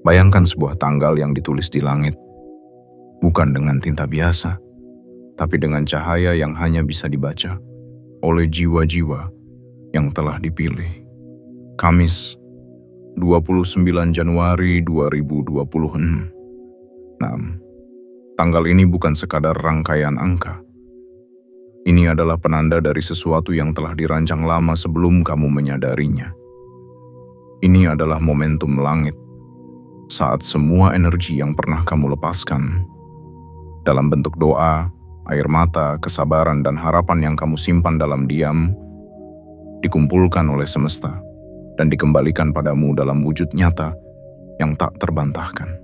Bayangkan sebuah tanggal yang ditulis di langit, bukan dengan tinta biasa, tapi dengan cahaya yang hanya bisa dibaca oleh jiwa-jiwa yang telah dipilih. Kamis, 29 Januari 2026. Tanggal ini bukan sekadar rangkaian angka. Ini adalah penanda dari sesuatu yang telah dirancang lama sebelum kamu menyadarinya. Ini adalah momentum langit, saat semua energi yang pernah kamu lepaskan, dalam bentuk doa, air mata, kesabaran, dan harapan yang kamu simpan dalam diam, dikumpulkan oleh semesta dan dikembalikan padamu dalam wujud nyata yang tak terbantahkan.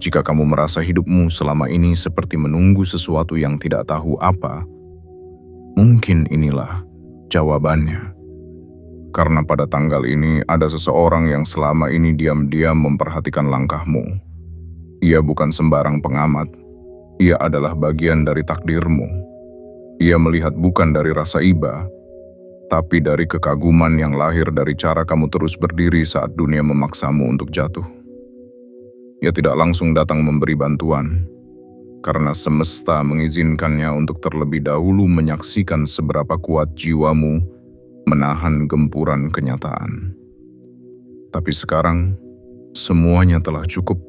Jika kamu merasa hidupmu selama ini seperti menunggu sesuatu yang tidak tahu apa, mungkin inilah jawabannya. Karena pada tanggal ini ada seseorang yang selama ini diam-diam memperhatikan langkahmu. Ia bukan sembarang pengamat. Ia adalah bagian dari takdirmu. Ia melihat bukan dari rasa iba, tapi dari kekaguman yang lahir dari cara kamu terus berdiri saat dunia memaksamu untuk jatuh. Ia tidak langsung datang memberi bantuan, karena semesta mengizinkannya untuk terlebih dahulu menyaksikan seberapa kuat jiwamu menahan gempuran kenyataan. Tapi sekarang, semuanya telah cukup,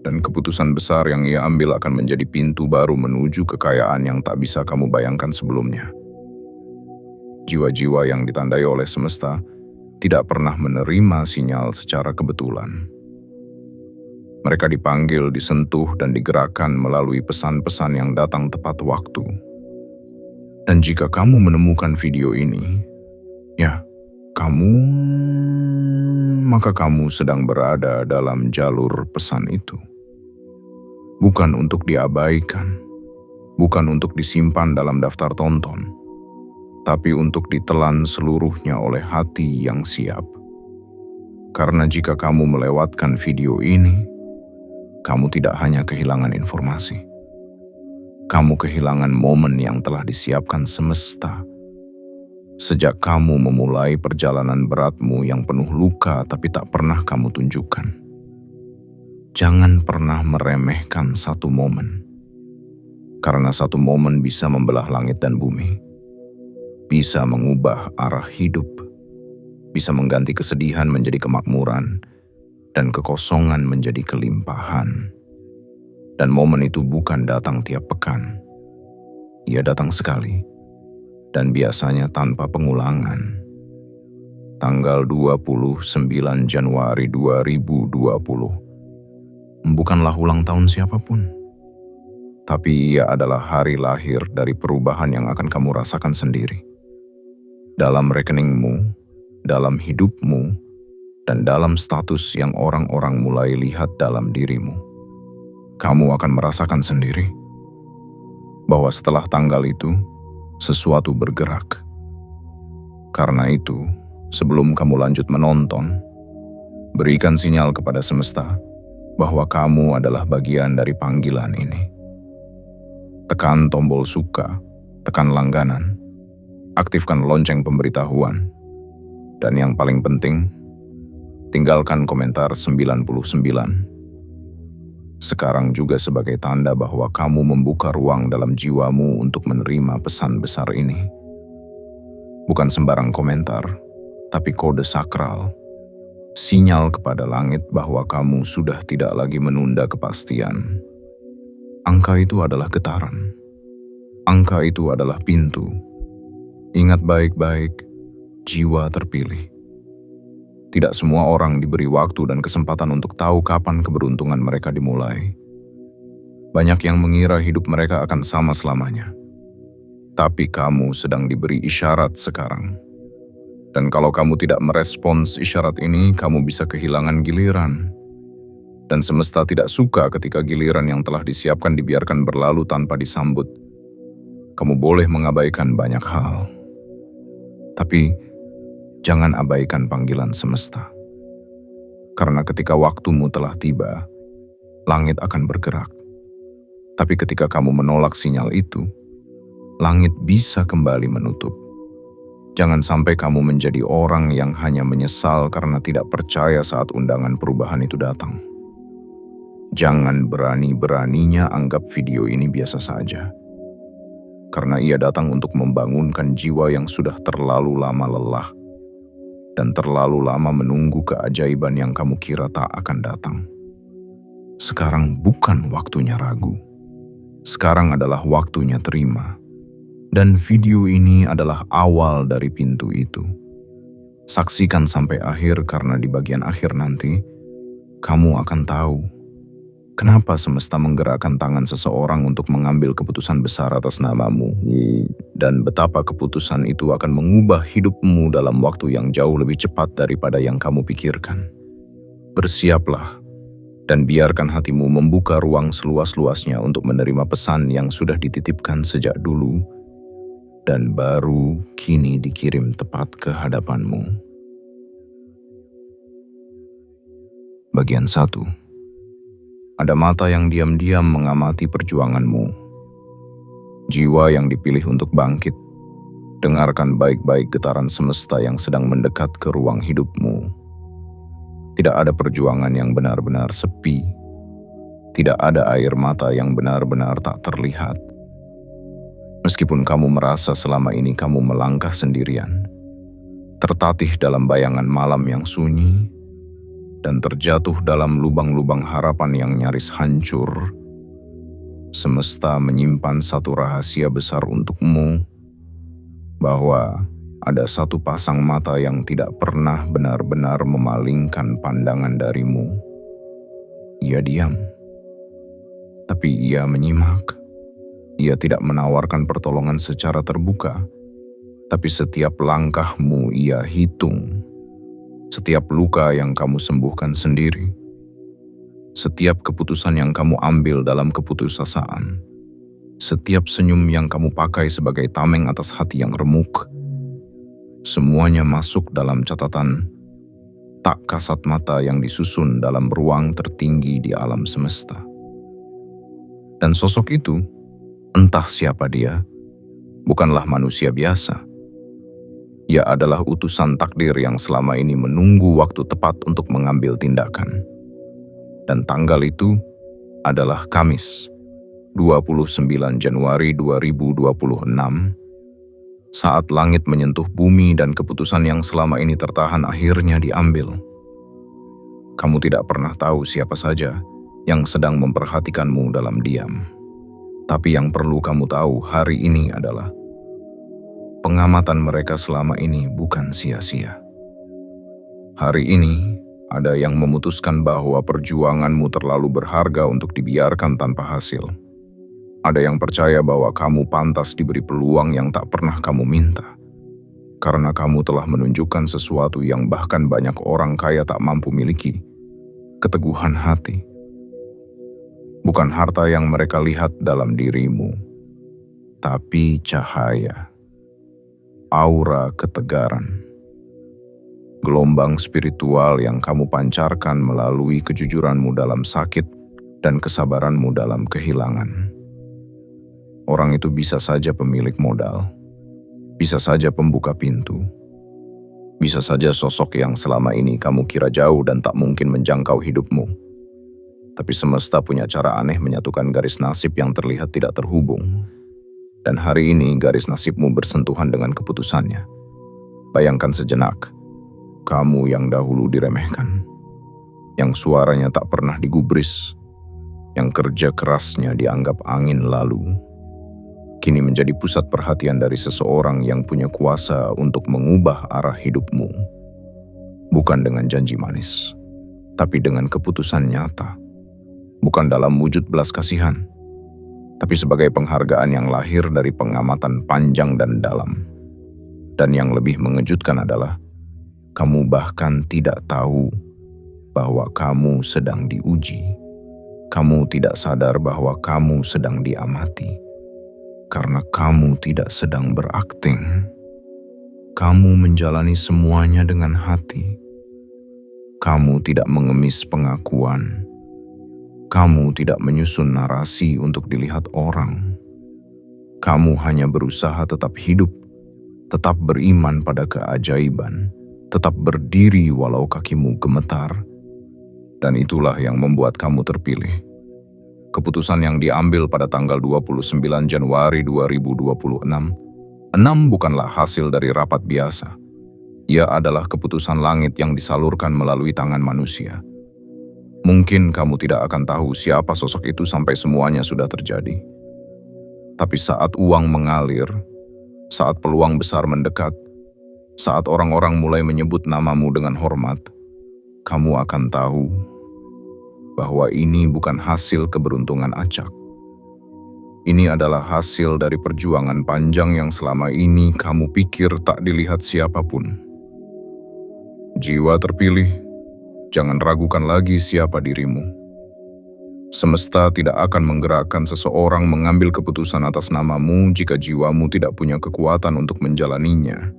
dan keputusan besar yang ia ambil akan menjadi pintu baru menuju kekayaan yang tak bisa kamu bayangkan sebelumnya. Jiwa-jiwa yang ditandai oleh semesta tidak pernah menerima sinyal secara kebetulan. Mereka dipanggil, disentuh, dan digerakkan melalui pesan-pesan yang datang tepat waktu. Dan jika kamu menemukan video ini, maka kamu sedang berada dalam jalur pesan itu. Bukan untuk diabaikan, bukan untuk disimpan dalam daftar tonton, tapi untuk ditelan seluruhnya oleh hati yang siap. Karena jika kamu melewatkan video ini, kamu tidak hanya kehilangan informasi. Kamu kehilangan momen yang telah disiapkan semesta. Sejak kamu memulai perjalanan beratmu yang penuh luka tapi tak pernah kamu tunjukkan. Jangan pernah meremehkan satu momen. Karena satu momen bisa membelah langit dan bumi. Bisa mengubah arah hidup. Bisa mengganti kesedihan menjadi kemakmuran. Dan kekosongan menjadi kelimpahan. Dan momen itu bukan datang tiap pekan. Ia datang sekali, dan biasanya tanpa pengulangan. Tanggal 29 Januari 2020 bukanlah ulang tahun siapapun, tapi ia adalah hari lahir dari perubahan yang akan kamu rasakan sendiri. Dalam rekeningmu, dalam hidupmu, dan dalam status yang orang-orang mulai lihat dalam dirimu. Kamu akan merasakan sendiri bahwa setelah tanggal itu, sesuatu bergerak. Karena itu, sebelum kamu lanjut menonton, berikan sinyal kepada semesta bahwa kamu adalah bagian dari panggilan ini. Tekan tombol suka, tekan langganan, aktifkan lonceng pemberitahuan, dan yang paling penting, tinggalkan komentar 99. Sekarang juga sebagai tanda bahwa kamu membuka ruang dalam jiwamu untuk menerima pesan besar ini. Bukan sembarang komentar, tapi kode sakral. Sinyal kepada langit bahwa kamu sudah tidak lagi menunda kepastian. Angka itu adalah getaran. Angka itu adalah pintu. Ingat baik-baik, jiwa terpilih. Tidak semua orang diberi waktu dan kesempatan untuk tahu kapan keberuntungan mereka dimulai. Banyak yang mengira hidup mereka akan sama selamanya. Tapi kamu sedang diberi isyarat sekarang. Dan kalau kamu tidak merespons isyarat ini, kamu bisa kehilangan giliran. Dan semesta tidak suka ketika giliran yang telah disiapkan dibiarkan berlalu tanpa disambut. Kamu boleh mengabaikan banyak hal. Tapi jangan abaikan panggilan semesta. Karena ketika waktumu telah tiba, langit akan bergerak. Tapi ketika kamu menolak sinyal itu, langit bisa kembali menutup. Jangan sampai kamu menjadi orang yang hanya menyesal karena tidak percaya saat undangan perubahan itu datang. Jangan berani-beraninya anggap video ini biasa saja. Karena ia datang untuk membangunkan jiwa yang sudah terlalu lama lelah dan terlalu lama menunggu keajaiban yang kamu kira tak akan datang. Sekarang bukan waktunya ragu. Sekarang adalah waktunya terima. Dan video ini adalah awal dari pintu itu. Saksikan sampai akhir karena di bagian akhir nanti, kamu akan tahu kenapa semesta menggerakkan tangan seseorang untuk mengambil keputusan besar atas namamu. Dan betapa keputusan itu akan mengubah hidupmu dalam waktu yang jauh lebih cepat daripada yang kamu pikirkan. Bersiaplah dan biarkan hatimu membuka ruang seluas-luasnya untuk menerima pesan yang sudah dititipkan sejak dulu dan baru kini dikirim tepat ke hadapanmu. Bagian 1. Ada mata yang diam-diam mengamati perjuanganmu. Jiwa yang dipilih untuk bangkit. Dengarkan baik-baik getaran semesta yang sedang mendekat ke ruang hidupmu. Tidak ada perjuangan yang benar-benar sepi. Tidak ada air mata yang benar-benar tak terlihat. Meskipun kamu merasa selama ini kamu melangkah sendirian, tertatih dalam bayangan malam yang sunyi, dan terjatuh dalam lubang-lubang harapan yang nyaris hancur, semesta menyimpan satu rahasia besar untukmu, bahwa ada satu pasang mata yang tidak pernah benar-benar memalingkan pandangan darimu. Ia diam, tapi ia menyimak. Ia tidak menawarkan pertolongan secara terbuka, tapi setiap langkahmu ia hitung. Setiap luka yang kamu sembuhkan sendiri, setiap keputusan yang kamu ambil dalam keputusasaan, setiap senyum yang kamu pakai sebagai tameng atas hati yang remuk, semuanya masuk dalam catatan tak kasat mata yang disusun dalam ruang tertinggi di alam semesta. Dan sosok itu, entah siapa dia, bukanlah manusia biasa. Ia adalah utusan takdir yang selama ini menunggu waktu tepat untuk mengambil tindakan. Dan tanggal itu adalah Kamis, 29 Januari 2026, saat langit menyentuh bumi dan keputusan yang selama ini tertahan akhirnya diambil. Kamu tidak pernah tahu siapa saja yang sedang memperhatikanmu dalam diam. Tapi yang perlu kamu tahu hari ini adalah pengamatan mereka selama ini bukan sia-sia. Hari ini ada yang memutuskan bahwa perjuanganmu terlalu berharga untuk dibiarkan tanpa hasil. Ada yang percaya bahwa kamu pantas diberi peluang yang tak pernah kamu minta. Karena kamu telah menunjukkan sesuatu yang bahkan banyak orang kaya tak mampu miliki. Keteguhan hati. Bukan harta yang mereka lihat dalam dirimu, tapi cahaya, aura ketegaran, gelombang spiritual yang kamu pancarkan melalui kejujuranmu dalam sakit dan kesabaranmu dalam kehilangan. Orang itu bisa saja pemilik modal, bisa saja pembuka pintu, bisa saja sosok yang selama ini kamu kira jauh dan tak mungkin menjangkau hidupmu. Tapi semesta punya cara aneh menyatukan garis nasib yang terlihat tidak terhubung. Dan hari ini garis nasibmu bersentuhan dengan keputusannya. Bayangkan sejenak, kamu yang dahulu diremehkan, yang suaranya tak pernah digubris, yang kerja kerasnya dianggap angin lalu, kini menjadi pusat perhatian dari seseorang yang punya kuasa untuk mengubah arah hidupmu. Bukan dengan janji manis, tapi dengan keputusan nyata. Bukan dalam wujud belas kasihan, tapi sebagai penghargaan yang lahir dari pengamatan panjang dan dalam. Dan yang lebih mengejutkan adalah, kamu bahkan tidak tahu bahwa kamu sedang diuji. Kamu tidak sadar bahwa kamu sedang diamati. Karena kamu tidak sedang berakting. Kamu menjalani semuanya dengan hati. Kamu tidak mengemis pengakuan. Kamu tidak menyusun narasi untuk dilihat orang. Kamu hanya berusaha tetap hidup tetap beriman pada keajaiban, tetap berdiri walau kakimu gemetar. Dan itulah yang membuat kamu terpilih. Keputusan yang diambil pada tanggal 29 Januari 2026, bukanlah hasil dari rapat biasa. Ia adalah keputusan langit yang disalurkan melalui tangan manusia. Mungkin kamu tidak akan tahu siapa sosok itu sampai semuanya sudah terjadi. Tapi saat uang mengalir, saat peluang besar mendekat, saat orang-orang mulai menyebut namamu dengan hormat, kamu akan tahu bahwa ini bukan hasil keberuntungan acak. Ini adalah hasil dari perjuangan panjang yang selama ini kamu pikir tak dilihat siapapun. Jiwa terpilih, jangan ragukan lagi siapa dirimu. Semesta tidak akan menggerakkan seseorang mengambil keputusan atas namamu jika jiwamu tidak punya kekuatan untuk menjalaninya.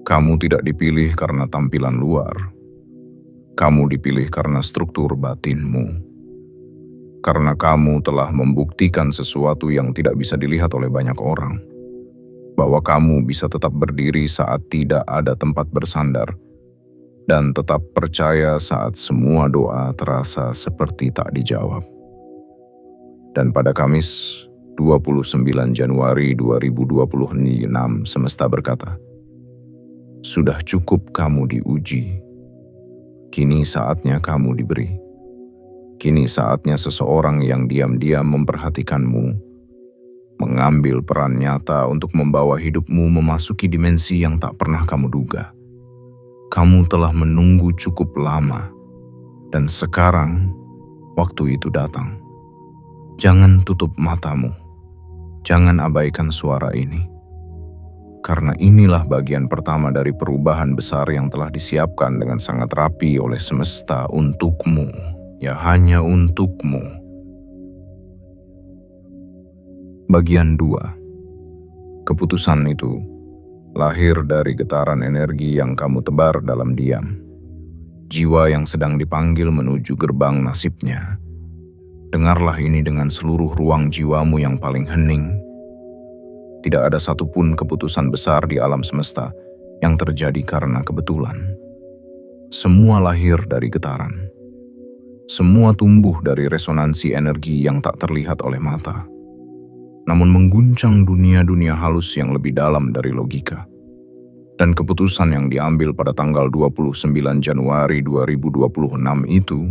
Kamu tidak dipilih karena tampilan luar. Kamu dipilih karena struktur batinmu. Karena kamu telah membuktikan sesuatu yang tidak bisa dilihat oleh banyak orang. Bahwa kamu bisa tetap berdiri saat tidak ada tempat bersandar. Dan tetap percaya saat semua doa terasa seperti tak dijawab. Dan pada Kamis, 29 Januari 2026, semesta berkata, "Sudah cukup kamu diuji. Kini saatnya kamu diberi. Kini saatnya seseorang yang diam-diam memperhatikanmu, mengambil peran nyata untuk membawa hidupmu memasuki dimensi yang tak pernah kamu duga. Kamu telah menunggu cukup lama, dan sekarang waktu itu datang. Jangan tutup matamu. Jangan abaikan suara ini. Karena inilah bagian pertama dari perubahan besar yang telah disiapkan dengan sangat rapi oleh semesta untukmu. Ya, hanya untukmu." Bagian 2. Keputusan itu lahir dari getaran energi yang kamu tebar dalam diam. Jiwa yang sedang dipanggil menuju gerbang nasibnya. Dengarlah ini dengan seluruh ruang jiwamu yang paling hening. Tidak ada satupun keputusan besar di alam semesta yang terjadi karena kebetulan. Semua lahir dari getaran. Semua tumbuh dari resonansi energi yang tak terlihat oleh mata, namun mengguncang dunia-dunia halus yang lebih dalam dari logika. Dan keputusan yang diambil pada tanggal 29 Januari 2026 itu,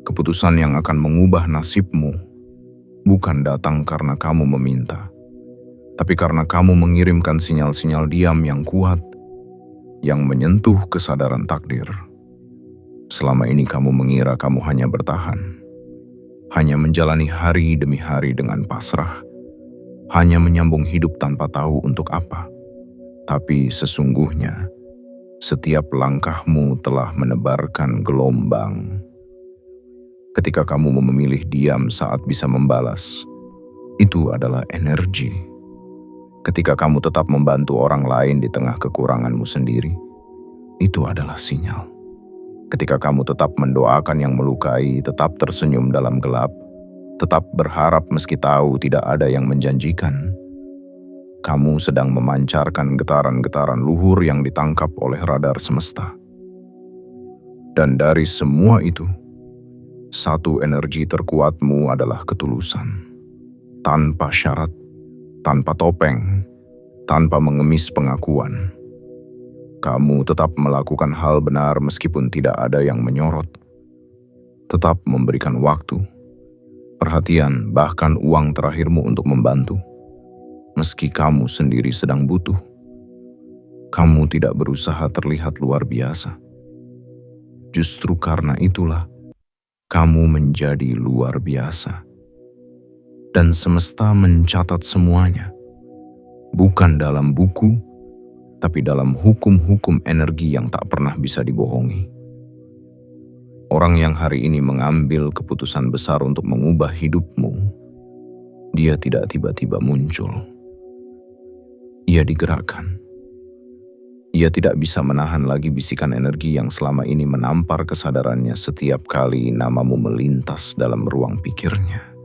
keputusan yang akan mengubah nasibmu, bukan datang karena kamu meminta, tapi karena kamu mengirimkan sinyal-sinyal diam yang kuat, yang menyentuh kesadaran takdir. Selama ini kamu mengira kamu hanya bertahan, hanya menjalani hari demi hari dengan pasrah, hanya menyambung hidup tanpa tahu untuk apa. Tapi sesungguhnya, setiap langkahmu telah menebarkan gelombang. Ketika kamu memilih diam saat bisa membalas, itu adalah energi. Ketika kamu tetap membantu orang lain di tengah kekuranganmu sendiri, itu adalah sinyal. Ketika kamu tetap mendoakan yang melukai, tetap tersenyum dalam gelap, tetap berharap meski tahu tidak ada yang menjanjikan, kamu sedang memancarkan getaran-getaran luhur yang ditangkap oleh radar semesta. Dan dari semua itu, satu energi terkuatmu adalah ketulusan. Tanpa syarat, tanpa topeng, tanpa mengemis pengakuan. Kamu tetap melakukan hal benar meskipun tidak ada yang menyorot. Tetap memberikan waktu, perhatian, bahkan uang terakhirmu untuk membantu. Meski kamu sendiri sedang butuh, kamu tidak berusaha terlihat luar biasa. Justru karena itulah, kamu menjadi luar biasa. Dan semesta mencatat semuanya, bukan dalam buku, tapi dalam hukum-hukum energi yang tak pernah bisa dibohongi. Orang yang hari ini mengambil keputusan besar untuk mengubah hidupmu, dia tidak tiba-tiba muncul. Ia digerakkan. Ia tidak bisa menahan lagi bisikan energi yang selama ini menampar kesadarannya setiap kali namamu melintas dalam ruang pikirnya.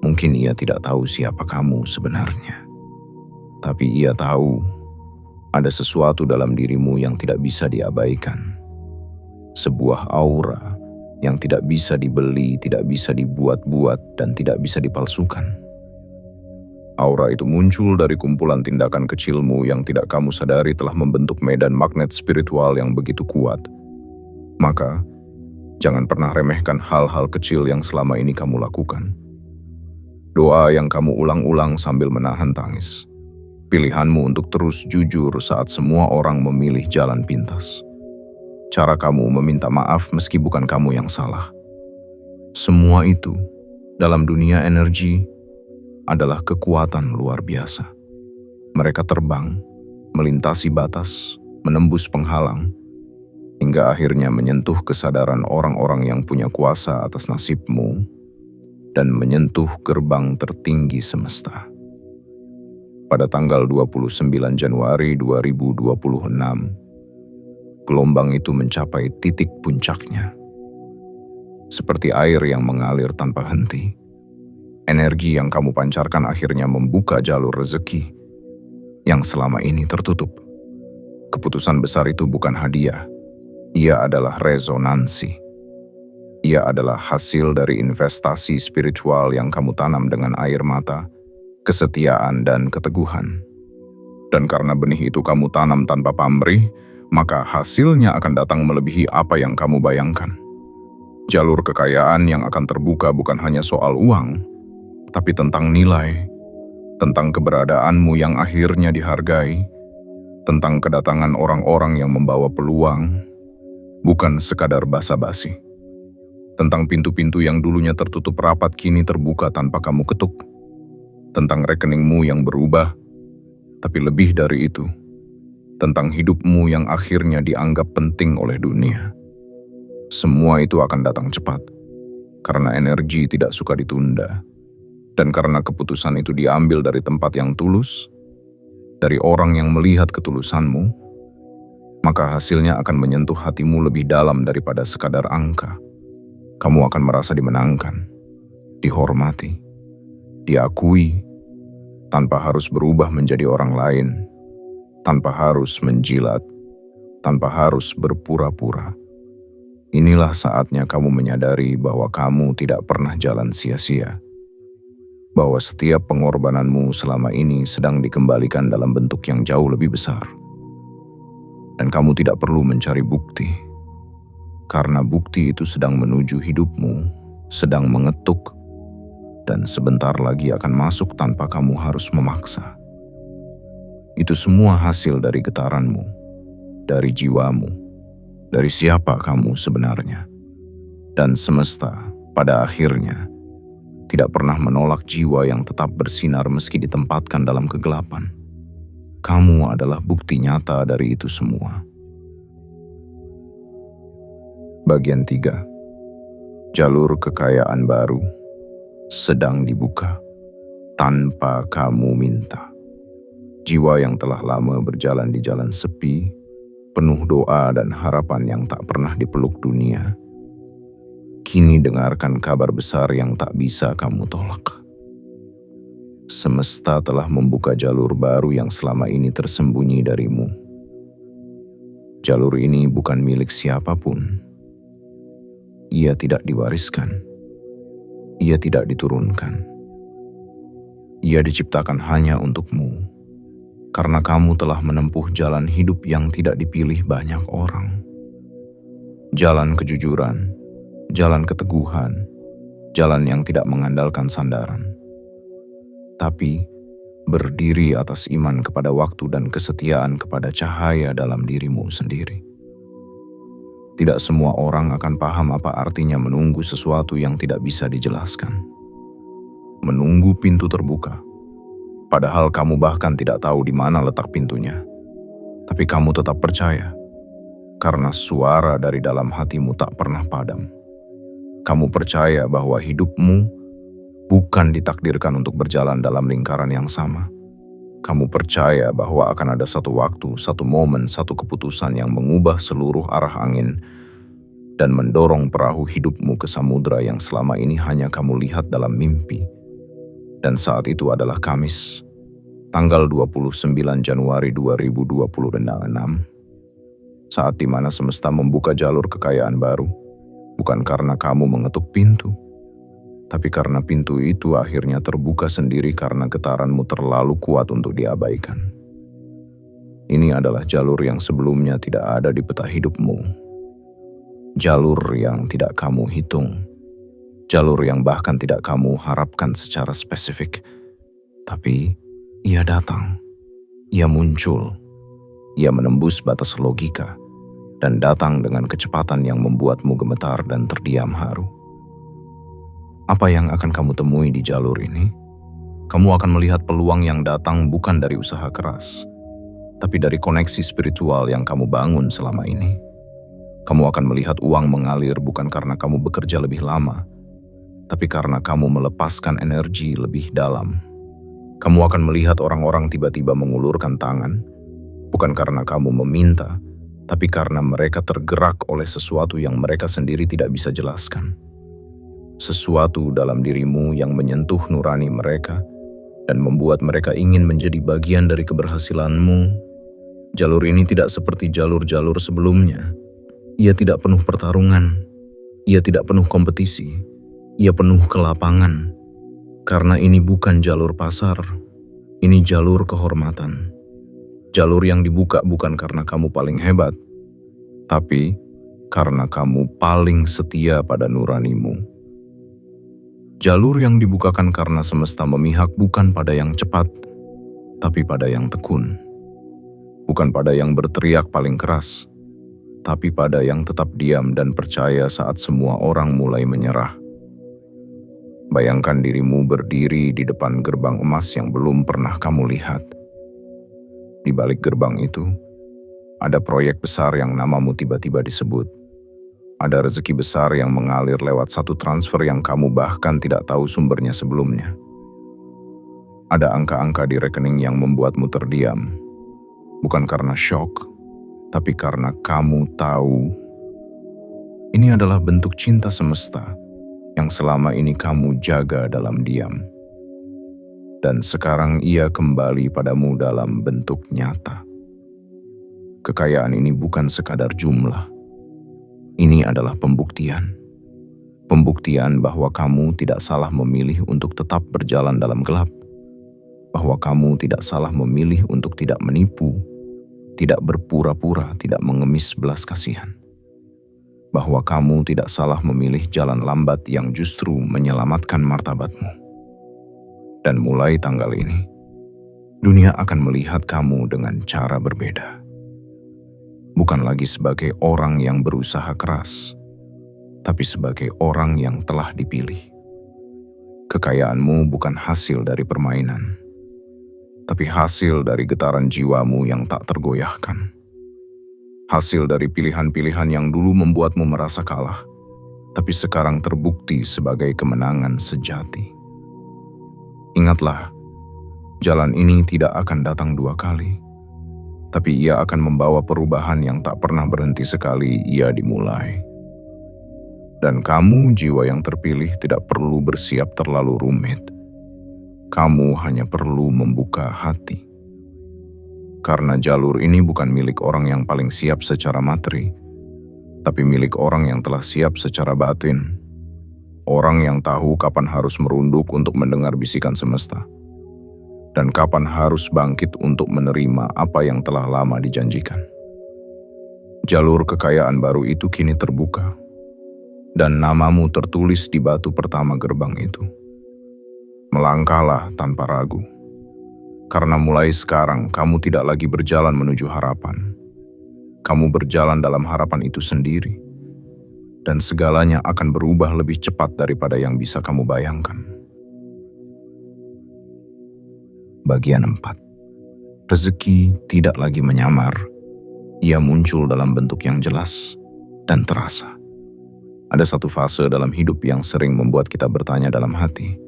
Mungkin ia tidak tahu siapa kamu sebenarnya. Tapi ia tahu ada sesuatu dalam dirimu yang tidak bisa diabaikan. Sebuah aura yang tidak bisa dibeli, tidak bisa dibuat-buat, dan tidak bisa dipalsukan. Aura itu muncul dari kumpulan tindakan kecilmu yang tidak kamu sadari telah membentuk medan magnet spiritual yang begitu kuat. Maka, jangan pernah remehkan hal-hal kecil yang selama ini kamu lakukan. Doa yang kamu ulang-ulang sambil menahan tangis. Pilihanmu untuk terus jujur saat semua orang memilih jalan pintas. Cara kamu meminta maaf meski bukan kamu yang salah. Semua itu, dalam dunia energi, adalah kekuatan luar biasa. Mereka terbang, melintasi batas, menembus penghalang, hingga akhirnya menyentuh kesadaran orang-orang yang punya kuasa atas nasibmu dan menyentuh gerbang tertinggi semesta. Pada tanggal 29 Januari 2026, gelombang itu mencapai titik puncaknya. Seperti air yang mengalir tanpa henti, energi yang kamu pancarkan akhirnya membuka jalur rezeki yang selama ini tertutup. Keputusan besar itu bukan hadiah, ia adalah resonansi. Ia adalah hasil dari investasi spiritual yang kamu tanam dengan air mata, kesetiaan, dan keteguhan. Dan karena benih itu kamu tanam tanpa pamrih, maka hasilnya akan datang melebihi apa yang kamu bayangkan. Jalur kekayaan yang akan terbuka bukan hanya soal uang, tapi tentang nilai, tentang keberadaanmu yang akhirnya dihargai, tentang kedatangan orang-orang yang membawa peluang, bukan sekadar basa-basi. Tentang pintu-pintu yang dulunya tertutup rapat kini terbuka tanpa kamu ketuk. Tentang rekeningmu yang berubah, tapi lebih dari itu, tentang hidupmu yang akhirnya dianggap penting oleh dunia. Semua itu akan datang cepat, karena energi tidak suka ditunda, dan karena keputusan itu diambil dari tempat yang tulus, dari orang yang melihat ketulusanmu, maka hasilnya akan menyentuh hatimu lebih dalam daripada sekadar angka. Kamu akan merasa dimenangkan, dihormati, diakui, tanpa harus berubah menjadi orang lain, tanpa harus menjilat, tanpa harus berpura-pura. Inilah saatnya kamu menyadari bahwa kamu tidak pernah jalan sia-sia, bahwa setiap pengorbananmu selama ini sedang dikembalikan dalam bentuk yang jauh lebih besar. Dan kamu tidak perlu mencari bukti, karena bukti itu sedang menuju hidupmu, sedang mengetuk, dan sebentar lagi akan masuk tanpa kamu harus memaksa. Itu semua hasil dari getaranmu, dari jiwamu, dari siapa kamu sebenarnya. Dan semesta, pada akhirnya, tidak pernah menolak jiwa yang tetap bersinar meski ditempatkan dalam kegelapan. Kamu adalah bukti nyata dari itu semua. Bagian 3. Jalur kekayaan baru sedang dibuka tanpa kamu minta. Jiwa yang telah lama berjalan di jalan sepi, penuh doa dan harapan yang tak pernah dipeluk dunia, kini dengarkan kabar besar yang tak bisa kamu tolak. Semesta telah membuka jalur baru yang selama ini tersembunyi darimu. Jalur ini bukan milik siapapun. Ia tidak diwariskan. Ia tidak diturunkan. Ia diciptakan hanya untukmu, karena kamu telah menempuh jalan hidup yang tidak dipilih banyak orang. Jalan kejujuran, jalan keteguhan, jalan yang tidak mengandalkan sandaran, tapi berdiri atas iman kepada waktu dan kesetiaan kepada cahaya dalam dirimu sendiri. Tidak semua orang akan paham apa artinya menunggu sesuatu yang tidak bisa dijelaskan. Menunggu pintu terbuka, padahal kamu bahkan tidak tahu di mana letak pintunya. Tapi kamu tetap percaya, karena suara dari dalam hatimu tak pernah padam. Kamu percaya bahwa hidupmu bukan ditakdirkan untuk berjalan dalam lingkaran yang sama. Kamu percaya bahwa akan ada satu waktu, satu momen, satu keputusan yang mengubah seluruh arah angin dan mendorong perahu hidupmu ke samudra yang selama ini hanya kamu lihat dalam mimpi. Dan saat itu adalah Kamis, tanggal 29 Januari 2026, saat dimana semesta membuka jalur kekayaan baru, bukan karena kamu mengetuk pintu, tapi karena pintu itu akhirnya terbuka sendiri karena getaranmu terlalu kuat untuk diabaikan. Ini adalah jalur yang sebelumnya tidak ada di peta hidupmu. Jalur yang tidak kamu hitung. Jalur yang bahkan tidak kamu harapkan secara spesifik. Tapi ia datang. Ia muncul. Ia menembus batas logika dan datang dengan kecepatan yang membuatmu gemetar dan terdiam haru. Apa yang akan kamu temui di jalur ini? Kamu akan melihat peluang yang datang bukan dari usaha keras, tapi dari koneksi spiritual yang kamu bangun selama ini. Kamu akan melihat uang mengalir bukan karena kamu bekerja lebih lama, tapi karena kamu melepaskan energi lebih dalam. Kamu akan melihat orang-orang tiba-tiba mengulurkan tangan, bukan karena kamu meminta, tapi karena mereka tergerak oleh sesuatu yang mereka sendiri tidak bisa jelaskan. Sesuatu dalam dirimu yang menyentuh nurani mereka dan membuat mereka ingin menjadi bagian dari keberhasilanmu. Jalur ini tidak seperti jalur-jalur sebelumnya. Ia tidak penuh pertarungan. Ia tidak penuh kompetisi. Ia penuh kelapangan. Karena ini bukan jalur pasar. Ini jalur kehormatan. Jalur yang dibuka bukan karena kamu paling hebat, tapi karena kamu paling setia pada nuranimu. Jalur yang dibukakan karena semesta memihak bukan pada yang cepat, tapi pada yang tekun. Bukan pada yang berteriak paling keras, tapi pada yang tetap diam dan percaya saat semua orang mulai menyerah. Bayangkan dirimu berdiri di depan gerbang emas yang belum pernah kamu lihat. Di balik gerbang itu, ada proyek besar yang namamu tiba-tiba disebut. Ada rezeki besar yang mengalir lewat satu transfer yang kamu bahkan tidak tahu sumbernya sebelumnya. Ada angka-angka di rekening yang membuatmu terdiam. Bukan karena syok, tapi karena kamu tahu. Ini adalah bentuk cinta semesta yang selama ini kamu jaga dalam diam. Dan sekarang ia kembali padamu dalam bentuk nyata. Kekayaan ini bukan sekadar jumlah. Ini adalah pembuktian. Pembuktian bahwa kamu tidak salah memilih untuk tetap berjalan dalam gelap. Bahwa kamu tidak salah memilih untuk tidak menipu, tidak berpura-pura, tidak mengemis belas kasihan. Bahwa kamu tidak salah memilih jalan lambat yang justru menyelamatkan martabatmu. Dan mulai tanggal ini, dunia akan melihat kamu dengan cara berbeda. Bukan lagi sebagai orang yang berusaha keras, tapi sebagai orang yang telah dipilih. Kekayaanmu bukan hasil dari permainan, tapi hasil dari getaran jiwamu yang tak tergoyahkan. Hasil dari pilihan-pilihan yang dulu membuatmu merasa kalah, tapi sekarang terbukti sebagai kemenangan sejati. Ingatlah, jalan ini tidak akan datang dua kali, tapi ia akan membawa perubahan yang tak pernah berhenti sekali ia dimulai. Dan kamu, jiwa yang terpilih, tidak perlu bersiap terlalu rumit. Kamu hanya perlu membuka hati. Karena jalur ini bukan milik orang yang paling siap secara materi, tapi milik orang yang telah siap secara batin. Orang yang tahu kapan harus merunduk untuk mendengar bisikan semesta, dan kapan harus bangkit untuk menerima apa yang telah lama dijanjikan. Jalur kekayaan baru itu kini terbuka, dan namamu tertulis di batu pertama gerbang itu. Melangkahlah tanpa ragu. Karena mulai sekarang kamu tidak lagi berjalan menuju harapan. Kamu berjalan dalam harapan itu sendiri. Dan segalanya akan berubah lebih cepat daripada yang bisa kamu bayangkan. Bagian 4. Rezeki tidak lagi menyamar. Ia muncul dalam bentuk yang jelas dan terasa. Ada satu fase dalam hidup yang sering membuat kita bertanya dalam hati,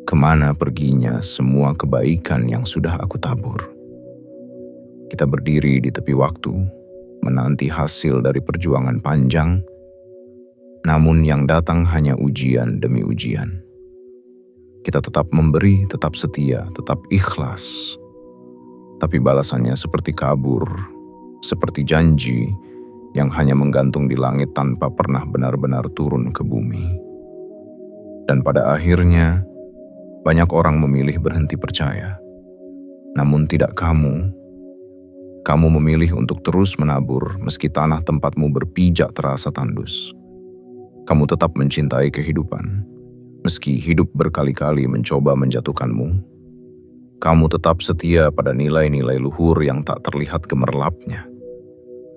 kemana perginya semua kebaikan yang sudah aku tabur? Kita berdiri di tepi waktu, menanti hasil dari perjuangan panjang, namun yang datang hanya ujian demi ujian. Kita tetap memberi, tetap setia, tetap ikhlas. Tapi balasannya seperti kabur, seperti janji yang hanya menggantung di langit tanpa pernah benar-benar turun ke bumi. Dan pada akhirnya, banyak orang memilih berhenti percaya. Namun tidak kamu. Kamu memilih untuk terus menabur meski tanah tempatmu berpijak terasa tandus. Kamu tetap mencintai kehidupan, meski hidup berkali-kali mencoba menjatuhkanmu. Kamu tetap setia pada nilai-nilai luhur yang tak terlihat gemerlapnya.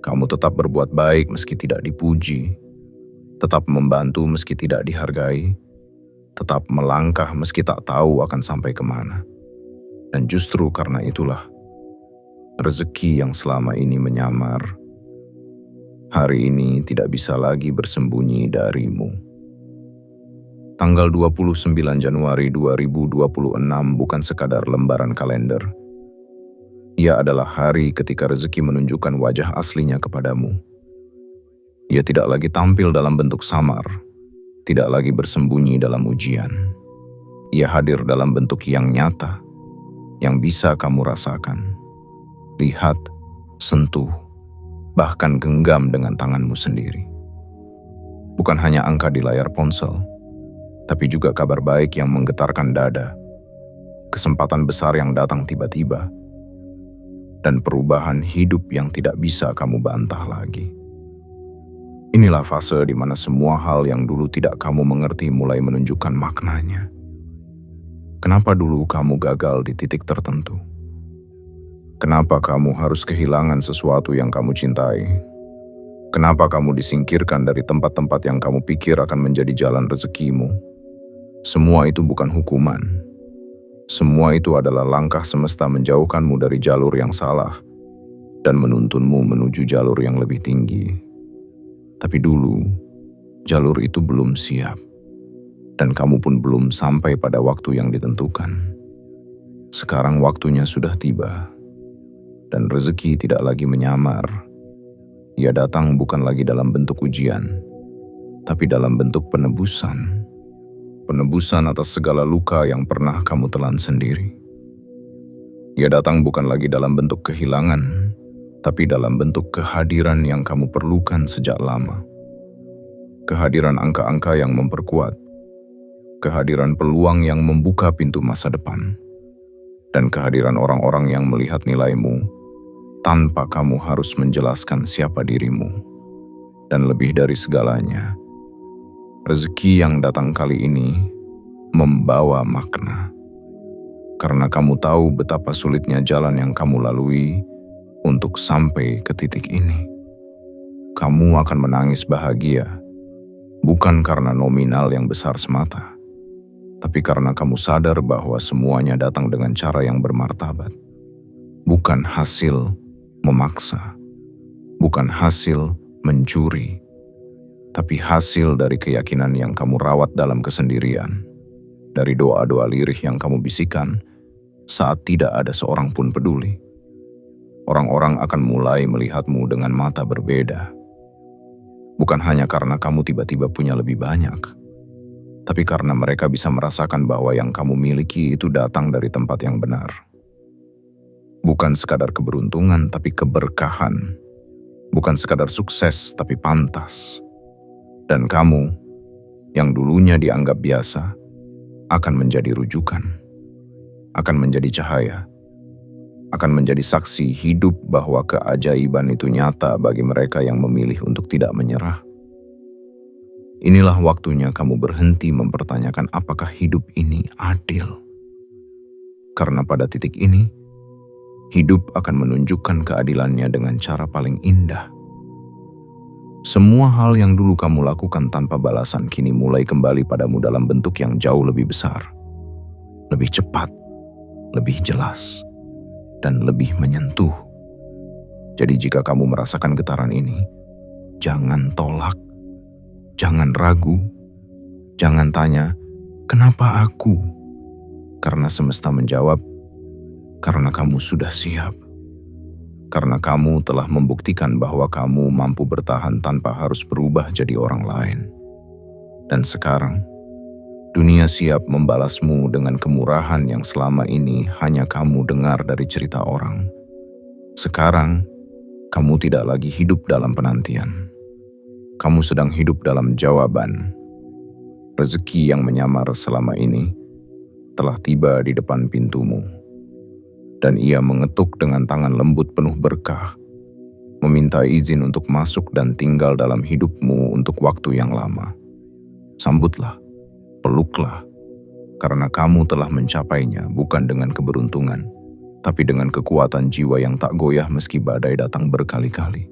Kamu tetap berbuat baik meski tidak dipuji, tetap membantu meski tidak dihargai, tetap melangkah meski tak tahu akan sampai kemana. Dan justru karena itulah, rezeki yang selama ini menyamar, hari ini tidak bisa lagi bersembunyi darimu. Tanggal 29 Januari 2026 bukan sekadar lembaran kalender. Ia adalah hari ketika rezeki menunjukkan wajah aslinya kepadamu. Ia tidak lagi tampil dalam bentuk samar, tidak lagi bersembunyi dalam ujian. Ia hadir dalam bentuk yang nyata, yang bisa kamu rasakan, lihat, sentuh, bahkan genggam dengan tanganmu sendiri. Bukan hanya angka di layar ponsel, tapi juga kabar baik yang menggetarkan dada, kesempatan besar yang datang tiba-tiba, dan perubahan hidup yang tidak bisa kamu bantah lagi. Inilah fase di mana semua hal yang dulu tidak kamu mengerti mulai menunjukkan maknanya. Kenapa dulu kamu gagal di titik tertentu? Kenapa kamu harus kehilangan sesuatu yang kamu cintai? Kenapa kamu disingkirkan dari tempat-tempat yang kamu pikir akan menjadi jalan rezekimu? Semua itu bukan hukuman. Semua itu adalah langkah semesta menjauhkanmu dari jalur yang salah dan menuntunmu menuju jalur yang lebih tinggi. Tapi dulu, jalur itu belum siap. Dan kamu pun belum sampai pada waktu yang ditentukan. Sekarang waktunya sudah tiba. Dan rezeki tidak lagi menyamar. Ia datang bukan lagi dalam bentuk ujian, tapi dalam bentuk penebusan. Penebusan atas segala luka yang pernah kamu telan sendiri. Ia datang bukan lagi dalam bentuk kehilangan, tapi dalam bentuk kehadiran yang kamu perlukan sejak lama. Kehadiran angka-angka yang memperkuat. Kehadiran peluang yang membuka pintu masa depan. Dan kehadiran orang-orang yang melihat nilaimu tanpa kamu harus menjelaskan siapa dirimu. Dan lebih dari segalanya, rezeki yang datang kali ini membawa makna. Karena kamu tahu betapa sulitnya jalan yang kamu lalui untuk sampai ke titik ini. Kamu akan menangis bahagia, bukan karena nominal yang besar semata, tapi karena kamu sadar bahwa semuanya datang dengan cara yang bermartabat. Bukan hasil memaksa, bukan hasil mencuri, tapi hasil dari keyakinan yang kamu rawat dalam kesendirian, dari doa-doa lirih yang kamu bisikan saat tidak ada seorang pun peduli. Orang-orang akan mulai melihatmu dengan mata berbeda. Bukan hanya karena kamu tiba-tiba punya lebih banyak, tapi karena mereka bisa merasakan bahwa yang kamu miliki itu datang dari tempat yang benar. Bukan sekadar keberuntungan, tapi keberkahan. Bukan sekadar sukses, tapi pantas. Dan kamu, yang dulunya dianggap biasa, akan menjadi rujukan. Akan menjadi cahaya. Akan menjadi saksi hidup bahwa keajaiban itu nyata bagi mereka yang memilih untuk tidak menyerah. Inilah waktunya kamu berhenti mempertanyakan apakah hidup ini adil. Karena pada titik ini, hidup akan menunjukkan keadilannya dengan cara paling indah. Semua hal yang dulu kamu lakukan tanpa balasan kini mulai kembali padamu dalam bentuk yang jauh lebih besar, lebih cepat, lebih jelas, dan lebih menyentuh. Jadi jika kamu merasakan getaran ini, jangan tolak. Jangan ragu, jangan tanya, kenapa aku? Karena semesta menjawab, karena kamu sudah siap. Karena kamu telah membuktikan bahwa kamu mampu bertahan tanpa harus berubah jadi orang lain. Dan sekarang, Dunia siap membalasmu dengan kemurahan yang selama ini hanya kamu dengar dari cerita orang. Sekarang, kamu tidak lagi hidup dalam penantian. Kamu sedang hidup dalam jawaban. Rezeki yang menyamar selama ini telah tiba di depan pintumu. Dan ia mengetuk dengan tangan lembut penuh berkah, meminta izin untuk masuk dan tinggal dalam hidupmu untuk waktu yang lama. Sambutlah, peluklah, karena kamu telah mencapainya bukan dengan keberuntungan, tapi dengan kekuatan jiwa yang tak goyah meski badai datang berkali-kali.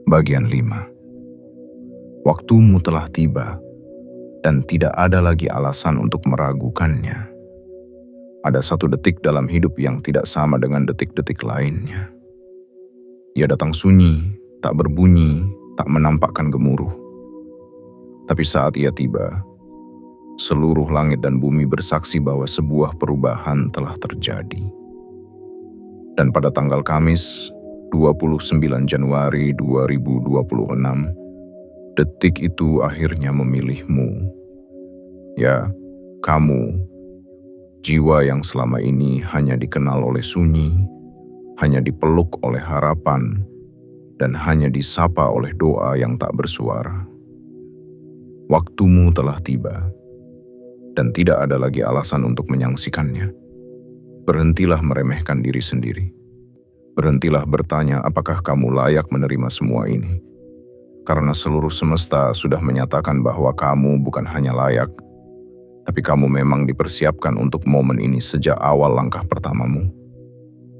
Bagian 5. Waktumu telah tiba, dan tidak ada lagi alasan untuk meragukannya. Ada satu detik dalam hidup yang tidak sama dengan detik-detik lainnya. Ia datang sunyi, tak berbunyi, tak menampakkan gemuruh. Tapi saat ia tiba, seluruh langit dan bumi bersaksi bahwa sebuah perubahan telah terjadi. Dan pada tanggal Kamis, 29 Januari 2026, detik itu akhirnya memilihmu. Ya, kamu, jiwa yang selama ini hanya dikenal oleh sunyi, hanya dipeluk oleh harapan, dan hanya disapa oleh doa yang tak bersuara. Waktumu telah tiba, dan tidak ada lagi alasan untuk menyangsikannya. Berhentilah meremehkan diri sendiri. Berhentilah bertanya apakah kamu layak menerima semua ini. Karena seluruh semesta sudah menyatakan bahwa kamu bukan hanya layak, tapi kamu memang dipersiapkan untuk momen ini sejak awal langkah pertamamu.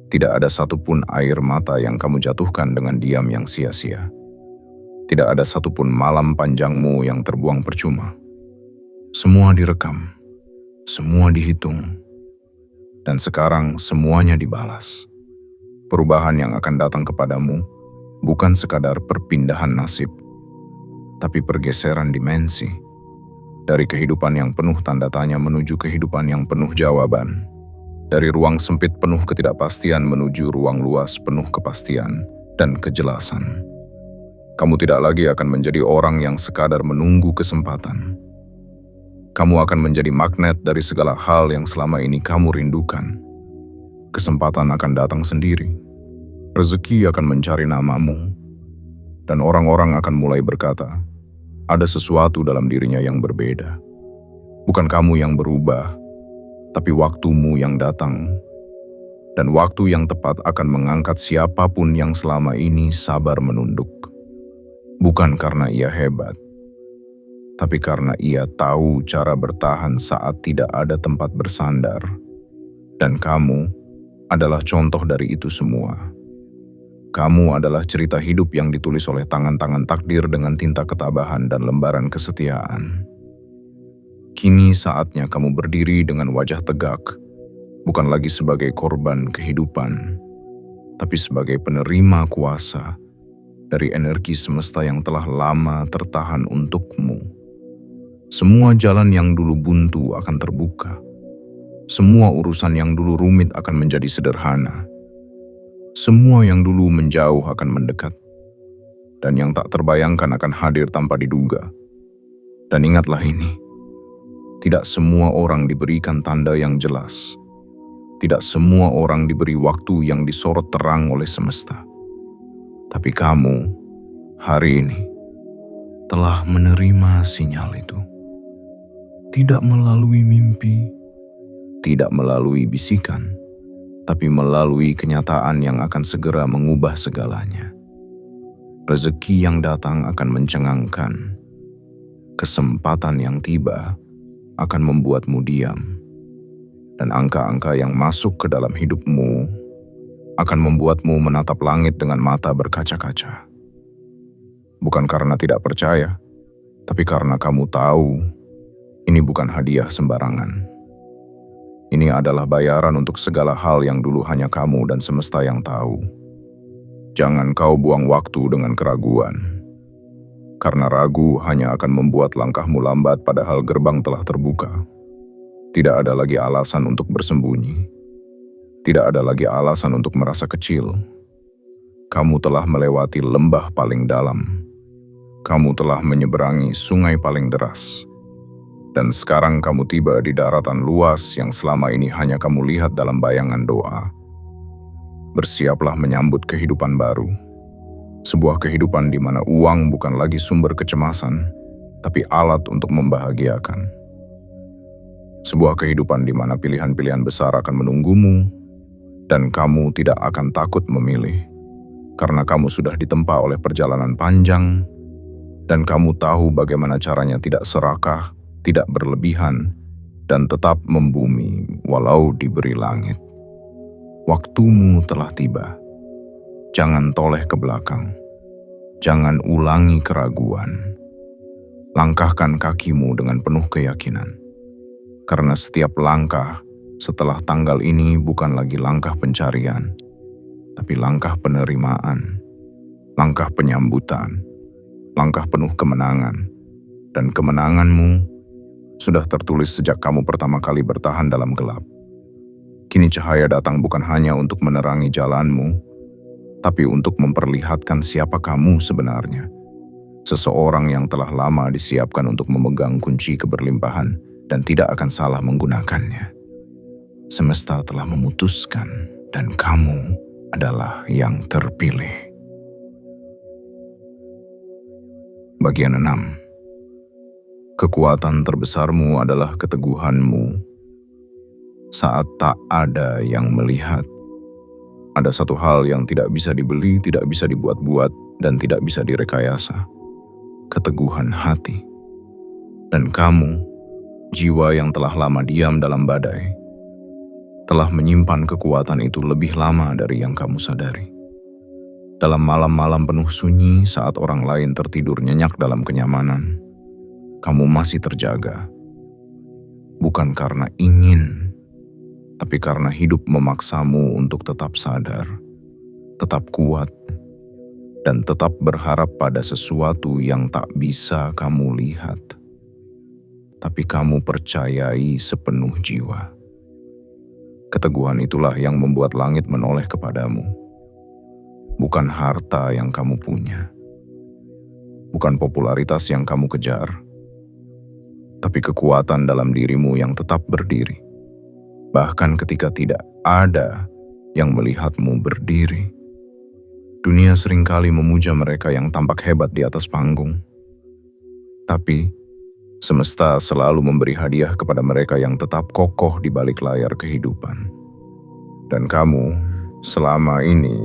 Tidak ada satupun air mata yang kamu jatuhkan dengan diam yang sia-sia. Tidak ada satupun malam panjangmu yang terbuang percuma. Semua direkam, semua dihitung, dan sekarang semuanya dibalas. Perubahan yang akan datang kepadamu bukan sekadar perpindahan nasib, tapi pergeseran dimensi. Dari kehidupan yang penuh tanda tanya menuju kehidupan yang penuh jawaban. Dari ruang sempit penuh ketidakpastian menuju ruang luas penuh kepastian dan kejelasan. Kamu tidak lagi akan menjadi orang yang sekadar menunggu kesempatan. Kamu akan menjadi magnet dari segala hal yang selama ini kamu rindukan. Kesempatan akan datang sendiri. Rezeki akan mencari namamu. Dan orang-orang akan mulai berkata, ada sesuatu dalam dirinya yang berbeda. Bukan kamu yang berubah, tapi waktumu yang datang. Dan waktu yang tepat akan mengangkat siapapun yang selama ini sabar menunduk. Bukan karena ia hebat, tapi karena ia tahu cara bertahan saat tidak ada tempat bersandar. Dan kamu adalah contoh dari itu semua. Kamu adalah cerita hidup yang ditulis oleh tangan-tangan takdir dengan tinta ketabahan dan lembaran kesetiaan. Kini saatnya kamu berdiri dengan wajah tegak, bukan lagi sebagai korban kehidupan, tapi sebagai penerima kuasa dari energi semesta yang telah lama tertahan untukmu. Semua jalan yang dulu buntu akan terbuka. Semua urusan yang dulu rumit akan menjadi sederhana. Semua yang dulu menjauh akan mendekat, dan yang tak terbayangkan akan hadir tanpa diduga. Dan ingatlah ini, tidak semua orang diberikan tanda yang jelas. Tidak semua orang diberi waktu yang disorot terang oleh semesta. Tapi kamu, hari ini, telah menerima sinyal itu. Tidak melalui mimpi, tidak melalui bisikan, tapi melalui kenyataan yang akan segera mengubah segalanya. Rezeki yang datang akan mencengangkan. Kesempatan yang tiba akan membuatmu diam. Dan angka-angka yang masuk ke dalam hidupmu akan membuatmu menatap langit dengan mata berkaca-kaca. Bukan karena tidak percaya, tapi karena kamu tahu ini bukan hadiah sembarangan. Ini adalah bayaran untuk segala hal yang dulu hanya kamu dan semesta yang tahu. Jangan kau buang waktu dengan keraguan. Karena ragu hanya akan membuat langkahmu lambat padahal gerbang telah terbuka. Tidak ada lagi alasan untuk bersembunyi. Tidak ada lagi alasan untuk merasa kecil. Kamu telah melewati lembah paling dalam. Kamu telah menyeberangi sungai paling deras. Dan sekarang kamu tiba di daratan luas yang selama ini hanya kamu lihat dalam bayangan doa. Bersiaplah menyambut kehidupan baru. Sebuah kehidupan di mana uang bukan lagi sumber kecemasan, tapi alat untuk membahagiakan. Sebuah kehidupan di mana pilihan-pilihan besar akan menunggumu, dan kamu tidak akan takut memilih. Karena kamu sudah ditempa oleh perjalanan panjang, dan kamu tahu bagaimana caranya tidak serakah, tidak berlebihan, dan tetap membumi walau diberi langit. Waktumu telah tiba. Jangan toleh ke belakang. Jangan ulangi keraguan. Langkahkan kakimu dengan penuh keyakinan. Karena setiap langkah setelah tanggal ini bukan lagi langkah pencarian, tapi langkah penerimaan, langkah penyambutan, langkah penuh kemenangan. Dan kemenanganmu sudah tertulis sejak kamu pertama kali bertahan dalam gelap. Kini cahaya datang bukan hanya untuk menerangi jalanmu, tapi untuk memperlihatkan siapa kamu sebenarnya. Seseorang yang telah lama disiapkan untuk memegang kunci keberlimpahan dan tidak akan salah menggunakannya. Semesta telah memutuskan dan kamu adalah yang terpilih. Bagian 6. Kekuatan terbesarmu adalah keteguhanmu. Saat tak ada yang melihat, ada satu hal yang tidak bisa dibeli, tidak bisa dibuat-buat, dan tidak bisa direkayasa. Keteguhan hati. Dan kamu, jiwa yang telah lama diam dalam badai, telah menyimpan kekuatan itu lebih lama dari yang kamu sadari. Dalam malam-malam penuh sunyi saat orang lain tertidur nyenyak dalam kenyamanan, kamu masih terjaga. Bukan karena ingin, tapi karena hidup memaksamu untuk tetap sadar, tetap kuat, dan tetap berharap pada sesuatu yang tak bisa kamu lihat, tapi kamu percayai sepenuh jiwa. Keteguhan itulah yang membuat langit menoleh kepadamu. Bukan harta yang kamu punya, bukan popularitas yang kamu kejar, tapi kekuatan dalam dirimu yang tetap berdiri. Bahkan ketika tidak ada yang melihatmu berdiri. Dunia seringkali memuja mereka yang tampak hebat di atas panggung. Tapi, semesta selalu memberi hadiah kepada mereka yang tetap kokoh di balik layar kehidupan. Dan kamu, selama ini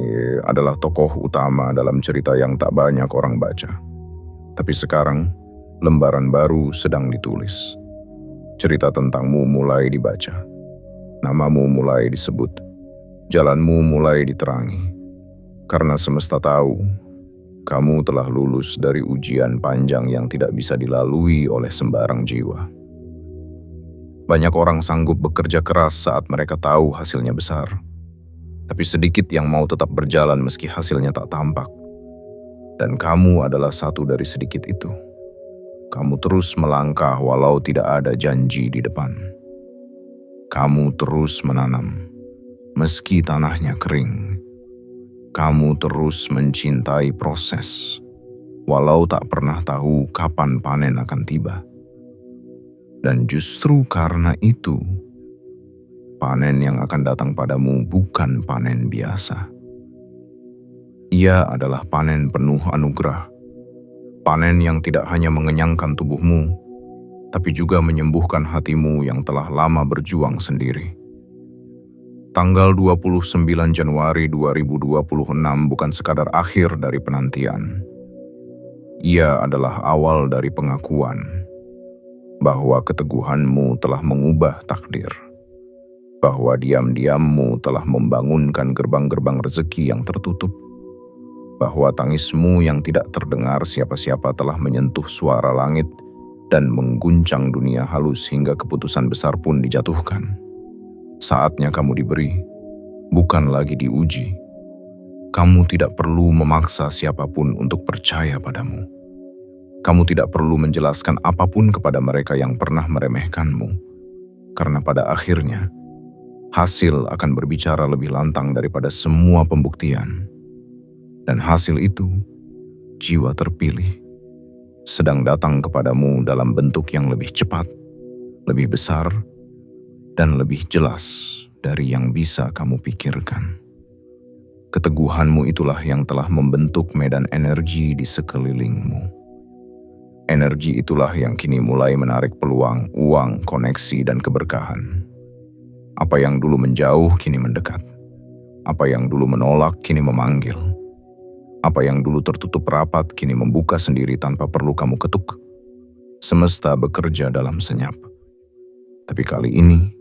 adalah tokoh utama dalam cerita yang tak banyak orang baca. Tapi sekarang, lembaran baru sedang ditulis. Cerita tentangmu mulai dibaca. Namamu mulai disebut, jalanmu mulai diterangi. Karena semesta tahu, kamu telah lulus dari ujian panjang yang tidak bisa dilalui oleh sembarang jiwa. Banyak orang sanggup bekerja keras saat mereka tahu hasilnya besar. Tapi sedikit yang mau tetap berjalan meski hasilnya tak tampak. Dan kamu adalah satu dari sedikit itu. Kamu terus melangkah walau tidak ada janji di depan. Kamu terus menanam, meski tanahnya kering. Kamu terus mencintai proses, walau tak pernah tahu kapan panen akan tiba. Dan justru karena itu, panen yang akan datang padamu bukan panen biasa. Ia adalah panen penuh anugerah. Panen yang tidak hanya mengenyangkan tubuhmu, tapi juga menyembuhkan hatimu yang telah lama berjuang sendiri. Tanggal 29 Januari 2026 bukan sekadar akhir dari penantian. Ia adalah awal dari pengakuan bahwa keteguhanmu telah mengubah takdir. Bahwa diam-diammu telah membangunkan gerbang-gerbang rezeki yang tertutup. Bahwa tangismu yang tidak terdengar siapa-siapa telah menyentuh suara langit dan mengguncang dunia halus hingga keputusan besar pun dijatuhkan. Saatnya kamu diberi, bukan lagi diuji. Kamu tidak perlu memaksa siapapun untuk percaya padamu. Kamu tidak perlu menjelaskan apapun kepada mereka yang pernah meremehkanmu. Karena pada akhirnya, hasil akan berbicara lebih lantang daripada semua pembuktian. Dan hasil itu, jiwa terpilih. sedang datang kepadamu dalam bentuk yang lebih cepat, lebih besar, dan lebih jelas dari yang bisa kamu pikirkan. Keteguhanmu itulah yang telah membentuk medan energi di sekelilingmu. Energi itulah yang kini mulai menarik peluang, uang, koneksi, dan keberkahan. Apa yang dulu menjauh kini mendekat. Apa yang dulu menolak kini memanggil. Apa yang dulu tertutup rapat kini membuka sendiri tanpa perlu kamu ketuk. Semesta bekerja dalam senyap. Tapi kali ini,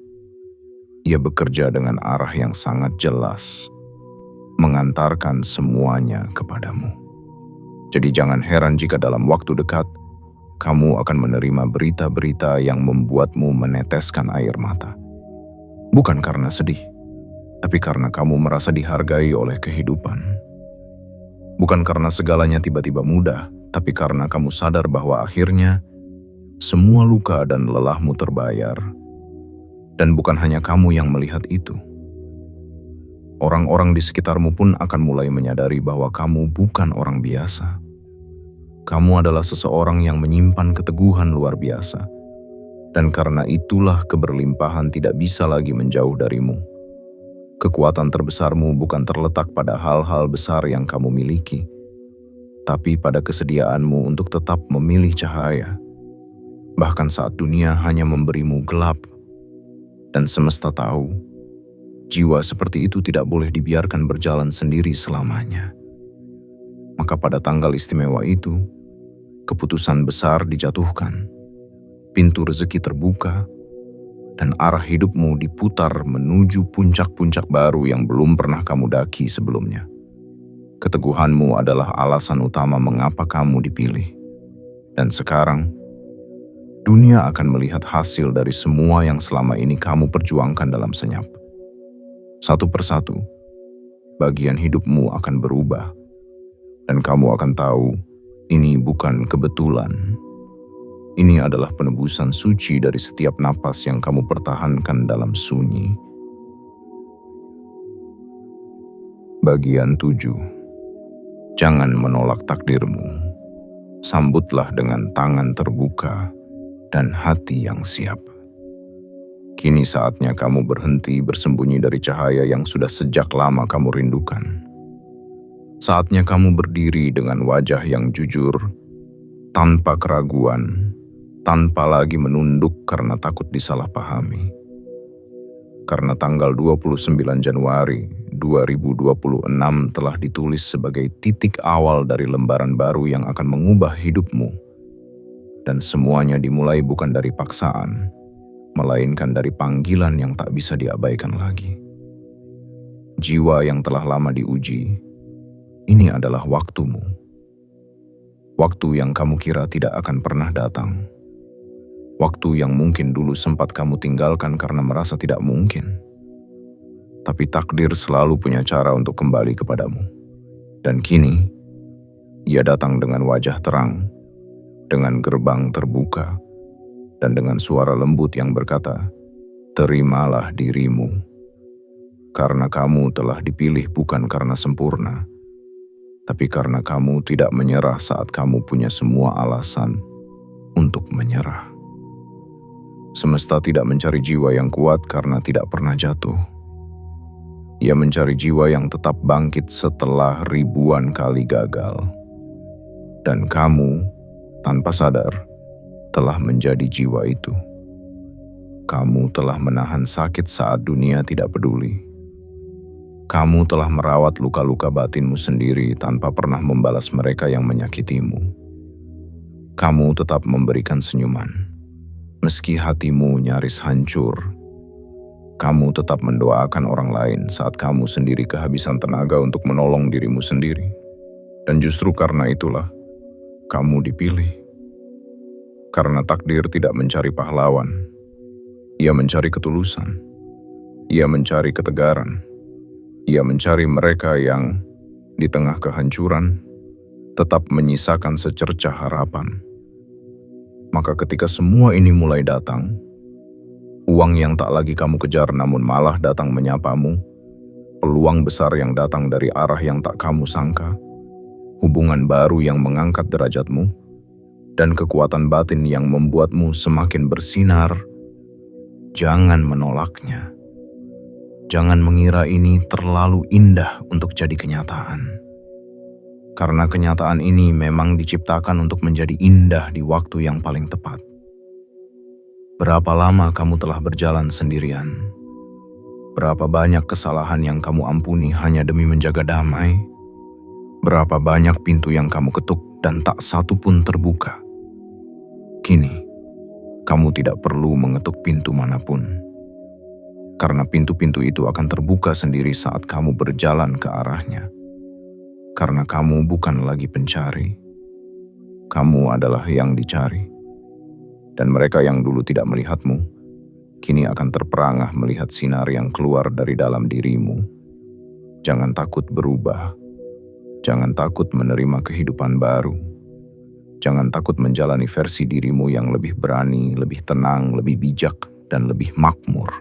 ia bekerja dengan arah yang sangat jelas, mengantarkan semuanya kepadamu. Jadi jangan heran jika dalam waktu dekat, kamu akan menerima berita-berita yang membuatmu meneteskan air mata. Bukan karena sedih, tapi karena kamu merasa dihargai oleh kehidupan. Bukan karena segalanya tiba-tiba mudah, tapi karena kamu sadar bahwa akhirnya semua luka dan lelahmu terbayar. Dan bukan hanya kamu yang melihat itu. Orang-orang di sekitarmu pun akan mulai menyadari bahwa kamu bukan orang biasa. Kamu adalah seseorang yang menyimpan keteguhan luar biasa. Dan karena itulah keberlimpahan tidak bisa lagi menjauh darimu. Kekuatan terbesarmu bukan terletak pada hal-hal besar yang kamu miliki, tapi pada kesediaanmu untuk tetap memilih cahaya. Bahkan saat dunia hanya memberimu gelap, dan semesta tahu, jiwa seperti itu tidak boleh dibiarkan berjalan sendiri selamanya. Maka pada tanggal istimewa itu, keputusan besar dijatuhkan, pintu rezeki terbuka, dan arah hidupmu diputar menuju puncak-puncak baru yang belum pernah kamu daki sebelumnya. Keteguhanmu adalah alasan utama mengapa kamu dipilih. Dan sekarang, dunia akan melihat hasil dari semua yang selama ini kamu perjuangkan dalam senyap. Satu persatu, bagian hidupmu akan berubah. Dan kamu akan tahu, ini bukan kebetulan. Ini adalah penebusan suci dari setiap napas yang kamu pertahankan dalam sunyi. Bagian 7. Jangan menolak takdirmu. Sambutlah dengan tangan terbuka dan hati yang siap. Kini saatnya kamu berhenti bersembunyi dari cahaya yang sudah sejak lama kamu rindukan. Saatnya kamu berdiri dengan wajah yang jujur, tanpa keraguan, tanpa lagi menunduk karena takut disalahpahami. Karena tanggal 29 Januari 2026 telah ditulis sebagai titik awal dari lembaran baru yang akan mengubah hidupmu. Dan semuanya dimulai bukan dari paksaan, melainkan dari panggilan yang tak bisa diabaikan lagi. Jiwa yang telah lama diuji, ini adalah waktumu. Waktu yang kamu kira tidak akan pernah datang. Waktu yang mungkin dulu sempat kamu tinggalkan karena merasa tidak mungkin. Tapi takdir selalu punya cara untuk kembali kepadamu. Dan kini, ia datang dengan wajah terang, dengan gerbang terbuka, dan dengan suara lembut yang berkata, "Terimalah dirimu." Karena kamu telah dipilih bukan karena sempurna, tapi karena kamu tidak menyerah saat kamu punya semua alasan untuk menyerah. Semesta tidak mencari jiwa yang kuat karena tidak pernah jatuh. Ia mencari jiwa yang tetap bangkit setelah ribuan kali gagal. Dan kamu, tanpa sadar, telah menjadi jiwa itu. Kamu telah menahan sakit saat dunia tidak peduli. Kamu telah merawat luka-luka batinmu sendiri tanpa pernah membalas mereka yang menyakitimu. Kamu tetap memberikan senyuman, meski hatimu nyaris hancur. Kamu tetap mendoakan orang lain saat kamu sendiri kehabisan tenaga untuk menolong dirimu sendiri. Dan justru karena itulah, kamu dipilih. Karena takdir tidak mencari pahlawan. Ia mencari ketulusan. Ia mencari ketegaran. Ia mencari mereka yang, di tengah kehancuran, tetap menyisakan secercah harapan. Maka ketika semua ini mulai datang, uang yang tak lagi kamu kejar namun malah datang menyapamu, peluang besar yang datang dari arah yang tak kamu sangka, hubungan baru yang mengangkat derajatmu, dan kekuatan batin yang membuatmu semakin bersinar, jangan menolaknya. Jangan mengira ini terlalu indah untuk jadi kenyataan. Karena kenyataan ini memang diciptakan untuk menjadi indah di waktu yang paling tepat. Berapa lama kamu telah berjalan sendirian? Berapa banyak kesalahan yang kamu ampuni hanya demi menjaga damai? Berapa banyak pintu yang kamu ketuk dan tak satu pun terbuka? Kini, kamu tidak perlu mengetuk pintu manapun. Karena pintu-pintu itu akan terbuka sendiri saat kamu berjalan ke arahnya. Karena kamu bukan lagi pencari. Kamu adalah yang dicari. Dan mereka yang dulu tidak melihatmu, kini akan terperangah melihat sinar yang keluar dari dalam dirimu. Jangan takut berubah. Jangan takut menerima kehidupan baru. Jangan takut menjalani versi dirimu yang lebih berani, lebih tenang, lebih bijak, dan lebih makmur.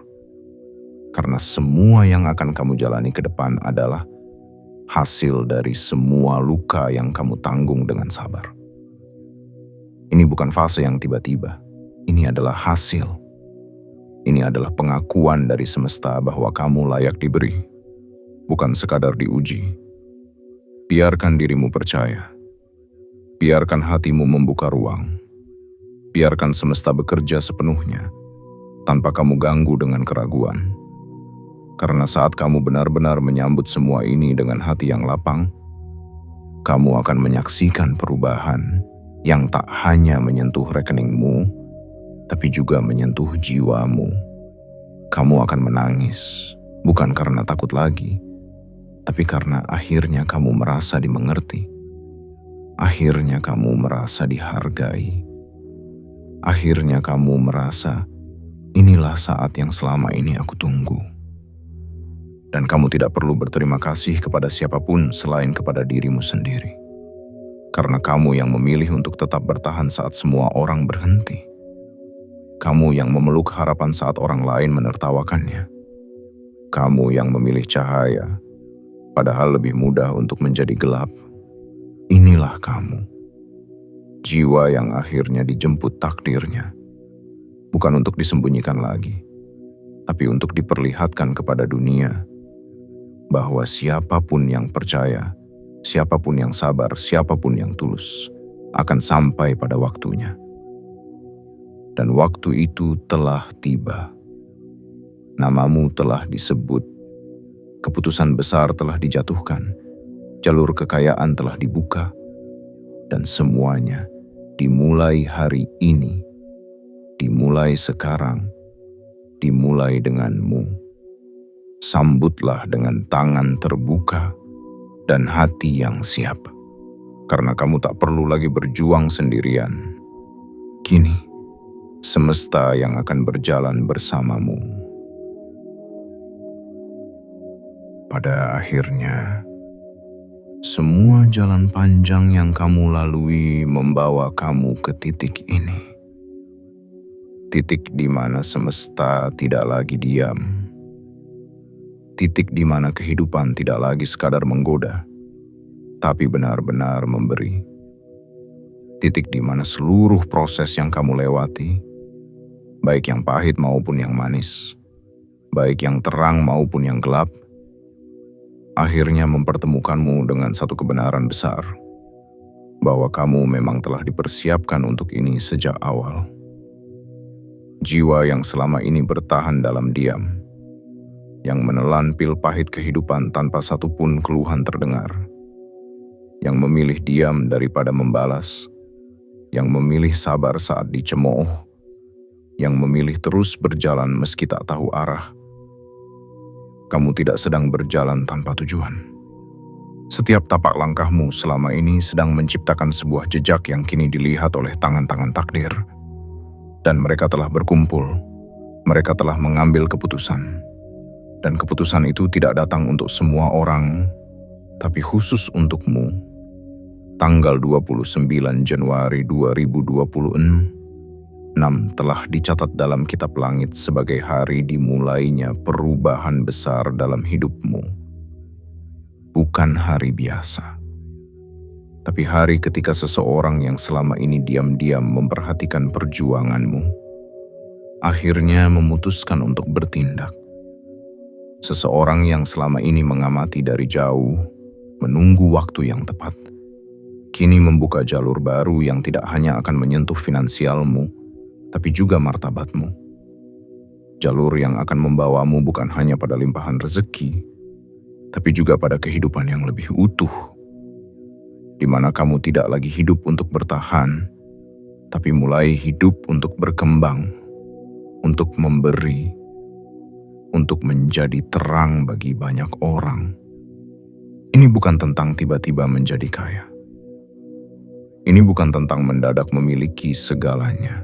Karena semua yang akan kamu jalani ke depan adalah hasil dari semua luka yang kamu tanggung dengan sabar. Ini bukan fase yang tiba-tiba. Ini adalah hasil. Ini adalah pengakuan dari semesta bahwa kamu layak diberi, bukan sekadar diuji. Biarkan dirimu percaya. Biarkan hatimu membuka ruang. Biarkan semesta bekerja sepenuhnya, tanpa kamu ganggu dengan keraguan. Karena saat kamu benar-benar menyambut semua ini dengan hati yang lapang, kamu akan menyaksikan perubahan yang tak hanya menyentuh rekeningmu, tapi juga menyentuh jiwamu. Kamu akan menangis, bukan karena takut lagi, tapi karena akhirnya kamu merasa dimengerti. Akhirnya kamu merasa dihargai. Akhirnya kamu merasa, inilah saat yang selama ini aku tunggu. Dan kamu tidak perlu berterima kasih kepada siapapun selain kepada dirimu sendiri. Karena kamu yang memilih untuk tetap bertahan saat semua orang berhenti. Kamu yang memeluk harapan saat orang lain menertawakannya. Kamu yang memilih cahaya, padahal lebih mudah untuk menjadi gelap. Inilah kamu. Jiwa yang akhirnya dijemput takdirnya. Bukan untuk disembunyikan lagi, tapi untuk diperlihatkan kepada dunia bahwa siapapun yang percaya, siapapun yang sabar, siapapun yang tulus akan sampai pada waktunya. Dan waktu itu telah tiba. Namamu telah disebut, keputusan besar telah dijatuhkan, jalur kekayaan telah dibuka, dan semuanya dimulai hari ini, dimulai sekarang, dimulai denganmu. Sambutlah dengan tangan terbuka dan hati yang siap. Karena kamu tak perlu lagi berjuang sendirian. Kini, semesta yang akan berjalan bersamamu. Pada akhirnya, semua jalan panjang yang kamu lalui membawa kamu ke titik ini. Titik di mana semesta tidak lagi diam. Titik di mana kehidupan tidak lagi sekadar menggoda, tapi benar-benar memberi. Titik di mana seluruh proses yang kamu lewati, baik yang pahit maupun yang manis, baik yang terang maupun yang gelap, akhirnya mempertemukanmu dengan satu kebenaran besar, bahwa kamu memang telah dipersiapkan untuk ini sejak awal. Jiwa yang selama ini bertahan dalam diam, yang menelan pil pahit kehidupan tanpa satupun keluhan terdengar, yang memilih diam daripada membalas, yang memilih sabar saat dicemooh, yang memilih terus berjalan meski tak tahu arah. Kamu tidak sedang berjalan tanpa tujuan. Setiap tapak langkahmu selama ini sedang menciptakan sebuah jejak yang kini dilihat oleh tangan-tangan takdir. Dan mereka telah berkumpul, mereka telah mengambil keputusan. Dan keputusan itu tidak datang untuk semua orang, tapi khusus untukmu. Tanggal 29 Januari 2026 telah dicatat dalam kitab langit sebagai hari dimulainya perubahan besar dalam hidupmu. Bukan hari biasa. Tapi hari ketika seseorang yang selama ini diam-diam memperhatikan perjuanganmu, akhirnya memutuskan untuk bertindak. Seseorang yang selama ini mengamati dari jauh, menunggu waktu yang tepat, kini membuka jalur baru yang tidak hanya akan menyentuh finansialmu, tapi juga martabatmu. Jalur yang akan membawamu bukan hanya pada limpahan rezeki, tapi juga pada kehidupan yang lebih utuh, di mana kamu tidak lagi hidup untuk bertahan, tapi mulai hidup untuk berkembang, untuk memberi, untuk menjadi terang bagi banyak orang. Ini bukan tentang tiba-tiba menjadi kaya. Ini bukan tentang mendadak memiliki segalanya.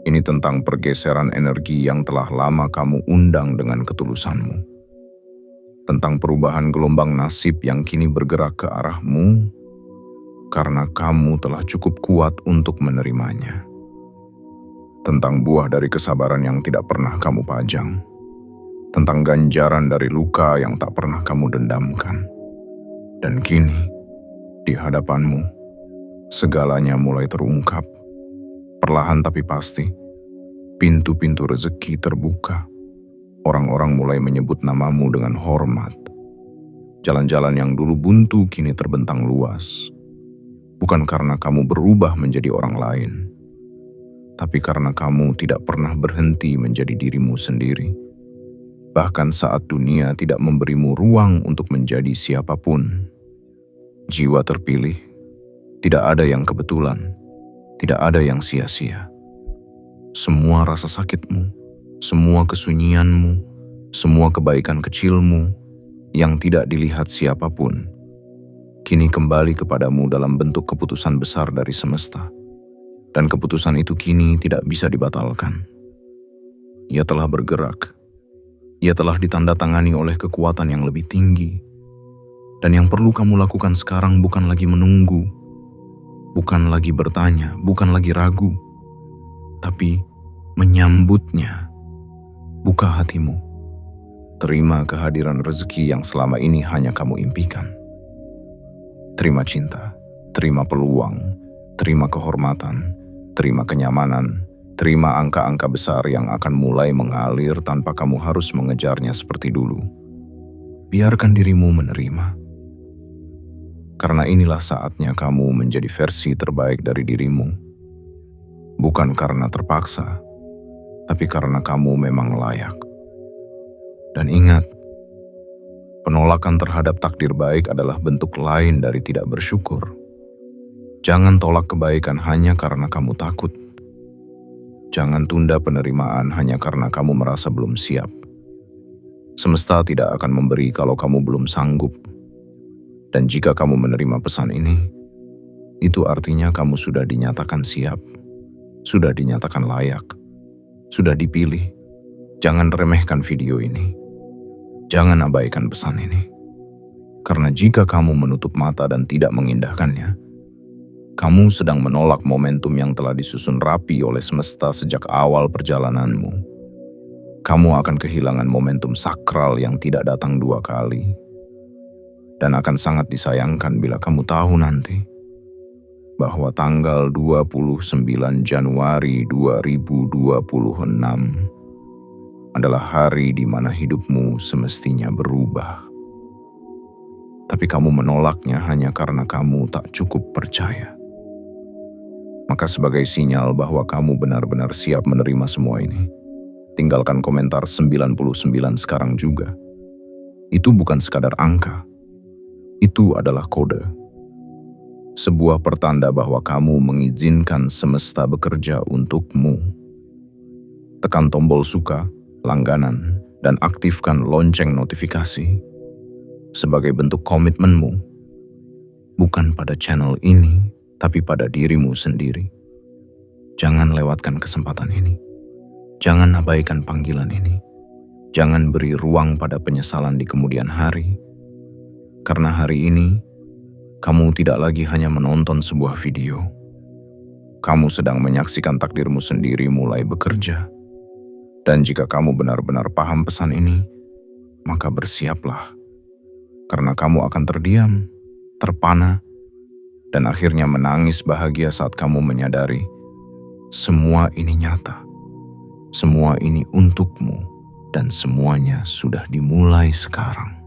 Ini tentang pergeseran energi yang telah lama kamu undang dengan ketulusanmu. Tentang perubahan gelombang nasib yang kini bergerak ke arahmu karena kamu telah cukup kuat untuk menerimanya. Tentang buah dari kesabaran yang tidak pernah kamu pajang. Tentang ganjaran dari luka yang tak pernah kamu dendamkan. Dan kini, di hadapanmu, segalanya mulai terungkap. Perlahan tapi pasti, pintu-pintu rezeki terbuka. Orang-orang mulai menyebut namamu dengan hormat. Jalan-jalan yang dulu buntu kini terbentang luas. Bukan karena kamu berubah menjadi orang lain, tapi karena kamu tidak pernah berhenti menjadi dirimu sendiri. Bahkan saat dunia tidak memberimu ruang untuk menjadi siapapun. Jiwa terpilih, tidak ada yang kebetulan, tidak ada yang sia-sia. Semua rasa sakitmu, semua kesunyianmu, semua kebaikan kecilmu yang tidak dilihat siapapun, kini kembali kepadamu dalam bentuk keputusan besar dari semesta. Dan keputusan itu kini tidak bisa dibatalkan. Ia telah bergerak. Ia telah ditandatangani oleh kekuatan yang lebih tinggi. Dan yang perlu kamu lakukan sekarang bukan lagi menunggu, bukan lagi bertanya, bukan lagi ragu, tapi menyambutnya. Buka hatimu. Terima kehadiran rezeki yang selama ini hanya kamu impikan. Terima cinta, terima peluang, terima kehormatan, terima kenyamanan, terima angka-angka besar yang akan mulai mengalir tanpa kamu harus mengejarnya seperti dulu. Biarkan dirimu menerima. Karena inilah saatnya kamu menjadi versi terbaik dari dirimu. Bukan karena terpaksa, tapi karena kamu memang layak. Dan ingat, penolakan terhadap takdir baik adalah bentuk lain dari tidak bersyukur. Jangan tolak kebaikan hanya karena kamu takut. Jangan tunda penerimaan hanya karena kamu merasa belum siap. Semesta tidak akan memberi kalau kamu belum sanggup. Dan jika kamu menerima pesan ini, itu artinya kamu sudah dinyatakan siap, sudah dinyatakan layak, sudah dipilih. Jangan remehkan video ini. Jangan abaikan pesan ini. Karena jika kamu menutup mata dan tidak mengindahkannya, kamu sedang menolak momentum yang telah disusun rapi oleh semesta sejak awal perjalananmu. Kamu akan kehilangan momentum sakral yang tidak datang dua kali. Dan akan sangat disayangkan bila kamu tahu nanti bahwa tanggal 29 Januari 2026 adalah hari di mana hidupmu semestinya berubah. Tapi kamu menolaknya hanya karena kamu tak cukup percaya. Maka sebagai sinyal bahwa kamu benar-benar siap menerima semua ini, tinggalkan komentar 99 sekarang juga. Itu bukan sekadar angka. Itu adalah kode. Sebuah pertanda bahwa kamu mengizinkan semesta bekerja untukmu. Tekan tombol suka, langganan, dan aktifkan lonceng notifikasi sebagai bentuk komitmenmu, bukan pada channel ini, tapi pada dirimu sendiri. Jangan lewatkan kesempatan ini. Jangan abaikan panggilan ini. Jangan beri ruang pada penyesalan di kemudian hari. Karena hari ini, kamu tidak lagi hanya menonton sebuah video. Kamu sedang menyaksikan takdirmu sendiri mulai bekerja. Dan jika kamu benar-benar paham pesan ini, maka bersiaplah. Karena kamu akan terdiam, terpana, dan akhirnya menangis bahagia saat kamu menyadari semua ini nyata, semua ini untukmu, dan semuanya sudah dimulai sekarang.